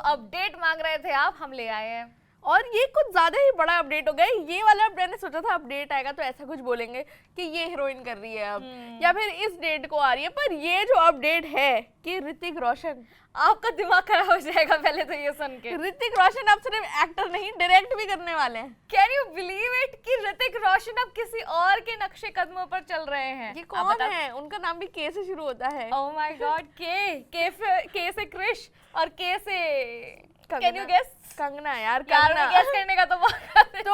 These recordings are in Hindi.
अपडेट मांग रहे थे आप, हम ले आए हैं। और ये कुछ ज्यादा ही बड़ा अपडेट हो गया। ये वाला मैंने सोचा था अपडेट आएगा तो ऐसा कुछ बोलेंगे कि ये हीरोइन कर रही है अब, या फिर इस डेट को आ रही है, पर ये जो अपडेट है कि ऋतिक रोशन, आपका दिमाग खराब हो जाएगा पहले तो ये सुन के। ऋतिक रोशन अब सिर्फ एक्टर नहीं डायरेक्ट भी करने वाले हैं। कैन यू बिलीव इट कि ऋतिक रोशन अब किसी और के नक्शे कदमों पर चल रहे हैं। ये कौन है? उनका नाम भी के से शुरू होता है। ओह माय गॉड, के से क्रिश और के से कैन यू गेस? कंगना। यार गेस करने का तो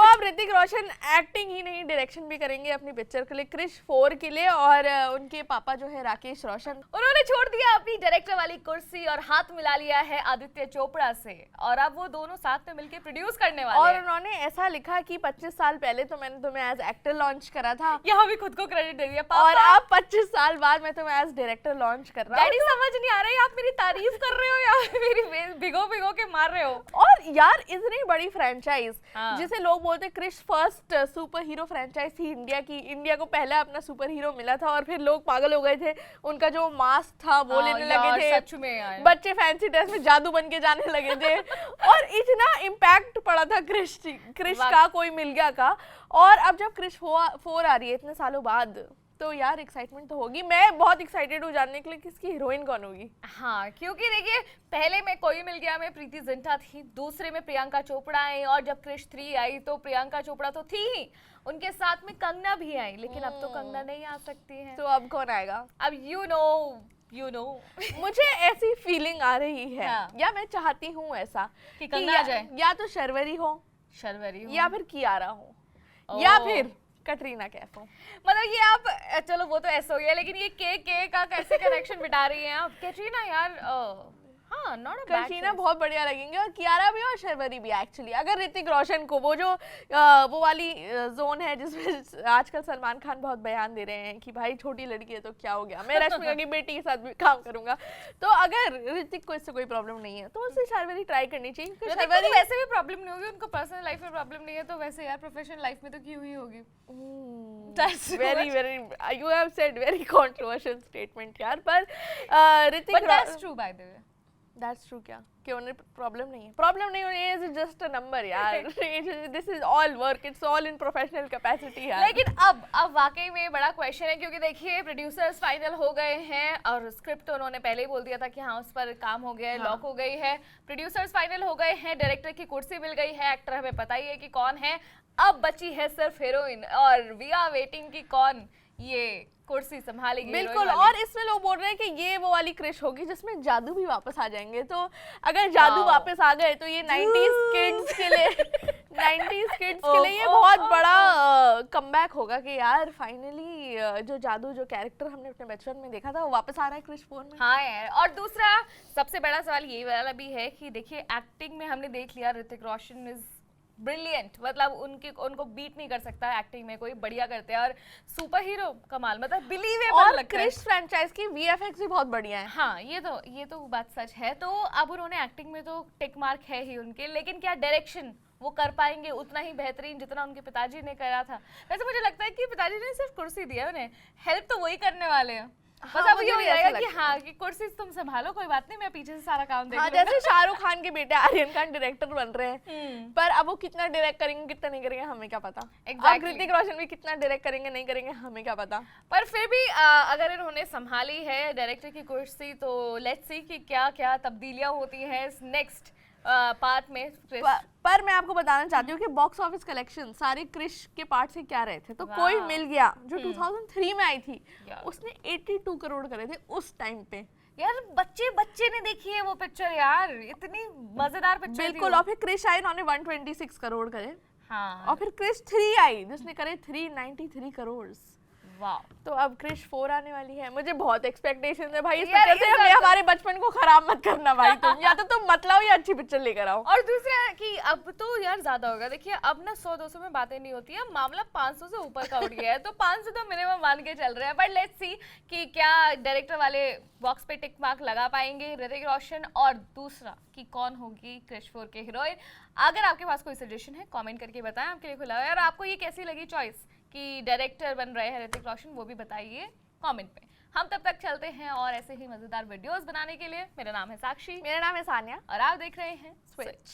अब ऋतिक रोशन एक्टिंग ही नहीं डायरेक्शन भी करेंगे अपनी पिक्चर के लिए, क्रिश 4 के लिए। और उनके पापा जो है राकेश रोशन, उन्होंने छोड़ दिया अपनी डायरेक्टर वाली कुर्सी और हाथ मिला लिया है आदित्य चोपड़ा से, और अब वो दोनों साथ में मिलकर प्रोड्यूस करने वाले और हैं। उन्होंने ऐसा लिखा कि 25 साल पहले तो मैंने तुम्हें एज एक्टर लॉन्च करा था, यहाँ भी खुद को क्रेडिट दे दिया, और अब 25 साल बाद मैं तुम्हें एज डायरेक्टर लॉन्च कर रहा हूँ। डैडी समझ नहीं आ रहा है आप मेरी तारीफ कर रहे हो या मेरी भिगो भिगो के मार रहे हो। और यार इतनी बड़ी फ्रेंचाइज, हाँ। जिसे लोग बोलते Krrish first super hero franchise थी इंडिया की, इंडिया को पहला अपना सुपर हीरो मिला था, और फिर लोग पागल हो गए थे, उनका जो मास्क था वो लेने लगे थे, सच में यार। बच्चे फैंसी ड्रेस में जादू बन के जाने लगे थे, और इतना इम्पैक्ट पड़ा था क्रिश का, कोई मिल गया का। और अब जब क्रिश 4 आ रही है इतने सालों बाद, तो यार एक्साइटमेंट तो होगी। मैं बहुत एक्साइटेड हूँ जानने के लिए किसकी हीरोइन कौन होगी। हाँ, क्योंकि देखिए पहले में कोई मिल गया में प्रीति जिंटा थी, दूसरे में प्रियंका चोपड़ा आई, और जब क्रिश 3 आई तो प्रियंका चोपड़ा तो थी ही, उनके साथ में कंगना भी आई, लेकिन अब तो कंगना नहीं आ सकती है। तो अब कौन आएगा? अब यू नो मुझे ऐसी फीलिंग आ रही है, हाँ। या मैं चाहती हूँ ऐसा कि कंगना आ जाए, या तो शर्वरी हो, या फिर कियारा हो, या फिर कटरीना कैफ हो। मतलब ये आप चलो वो तो ऐसा हो गया, लेकिन ये के का कैसे कनेक्शन बिठा रही हैं आप? कैटरीना यार हाँ, नॉट अ बैड कटरीना बहुत बढ़िया लगेंगे, और कियारा भी और शर्वरी भी एक्चुअली। अगर ऋतिक रोशन को वो जो वो वाली जोन है जिसमें आजकल सलमान खान बहुत बयान दे रहे हैं कि भाई छोटी लड़की है तो क्या हो गया, मैं रश्मिका की बेटी के साथ भी काम करूंगा, तो अगर ऋतिक को इससे कोई प्रॉब्लम नहीं है तो उसे शर्वरी ट्राई करनी चाहिए। शर्वरी वैसे भी प्रॉब्लम नहीं होगी, उनको पर्सनल लाइफ में प्रॉब्लम नहीं है, तो वैसे यार प्रोफेशनल लाइफ में तो की हुई होगी। very you have said very controversial statement यार, पर Hrithik, but that's true by the way। That's true क्या? कि उन्हें प्रॉब्लम नहीं है? प्रॉब्लम नहीं होनी है, इज जस्ट अ नंबर यार। This is all work, it's all in professional capacity यार। लेकिन अब वाकई में बड़ा क्वेश्चन है, क्योंकि देखिए प्रोड्यूसर्स फाइनल हो गए हैं, और स्क्रिप्ट तो उन्होंने पहले ही बोल दिया था कि हाँ उस पर काम हो गया है, लॉक हो गई है, प्रोड्यूसर्स फाइनल हो गए हैं, डायरेक्टर की कुर्सी मिल गई है, एक्टर हमें पता ही है कि कौन है, अब बची है सिर्फ हीरोइन, और वी आर वेटिंग कि कौन ये कुर्सी संभालेगी। बिल्कुल, और इसमें लोग बोल रहे हैं कि ये वो वाली क्रिश होगी जिसमें जादू भी वापस आ जाएंगे, तो अगर जादू वापस आ गए तो ये 90s किड्स के लिए ये बहुत बड़ा कमबैक होगा कि यार फाइनली जो जादू, जो कैरेक्टर हमने अपने बचपन में देखा था वो वापस आ रहा है क्रिश 4 में। हाँ यार, और दूसरा सबसे बड़ा सवाल ये वाला भी है कि देखिए एक्टिंग में हमने देख लिया ऋतिक रोशन इज ब्रिलियंट, मतलब उनको बीट नहीं कर सकता एक्टिंग में, कोई बढ़िया करते हैं, और सुपर हीरो कमाल, मतलब बिलीवेबल लगता है। क्रिश फ्रेंचाइज की वीएफएक्स भी बहुत बढ़िया है। हाँ, ये तो बात सच है। तो अब उन्होंने एक्टिंग में तो टिक मार्क है ही उनके, लेकिन क्या डायरेक्शन वो कर पाएंगे उतना ही बेहतरीन जितना उनके पिताजी ने करा था? वैसे मुझे लगता है कि पिताजी ने सिर्फ कुर्सी दी है, उन्हें हेल्प तो वही करने वाले हैं। बस अब ये हो जाएगा कि हाँ कि कुर्सी तुम संभालो, कोई बात नहीं, मैं पीछे से सारा काम देख लूंगा। जैसे शाहरुख खान के बेटे आर्यन खान डायरेक्टर बन रहे हैं, पर अब वो कितना डायरेक्ट करेंगे कितना नहीं करेंगे हमें क्या पता। अब ऋतिक रोशन भी कितना डायरेक्ट करेंगे नहीं करेंगे हमें क्या पता। पर फिर भी अगर इन्होंने संभाली है डायरेक्टर की कुर्सी, तो लेट्स सी कि क्या क्या तब्दीलियां होती हैं इस नेक्स्ट पार्ट में। पर मैं आपको बताना चाहती हूँ कि बॉक्स ऑफिस कलेक्शन सारे क्रिश के पार्ट से क्या रहे थे, तो कोई मिल गया जो 2003 में आई थी, उसने 82 करोड़ करे थे उस टाइम पे। यार बच्चे ने देखी है वो पिक्चर यार, इतनी मजेदार पिक्चर। बिल्कुल, और फिर क्रिश आई, उन्होंने 126 करोड़ करे। हाँ, और फिर क्रिश 3 आई जिसने करे 393 करोड़। वाह, तो अब क्रिश 4 आने वाली है, मुझे बहुत एक्सपेक्टेशन है भाई इस पिक्चर से। हमें हमारे बचपन को खराब मत करना भाई तुम, या तो तुम मत लाओ या अच्छी पिक्चर लेकर आओ। और दूसरा कि अब तो यार ज्यादा होगा, देखिए अब ना 100-200 में बातें नहीं होती है, मामला 500 से ऊपर का उठ गया है, तो 500 तो मिनिमम मान के चल रहे हैं। बट लेट्स सी कि क्या डायरेक्टर वाले बॉक्स पे टिक मार्क लगा पाएंगे ऋतिक रोशन, और दूसरा कि कौन होगी क्रिश 4 के हीरोइन। अगर आपके पास कोई सजेशन है कमेंट करके बताएं, आपके लिए खुला है। और आपको ये कैसी लगी चॉइस कि डायरेक्टर बन रहे हैं ऋतिक रोशन, वो भी बताइए कमेंट पे। हम तब तक चलते हैं और ऐसे ही मजेदार वीडियोस बनाने के लिए। मेरा नाम है साक्षी मेरा नाम है सानिया। और आप देख रहे हैं स्विच।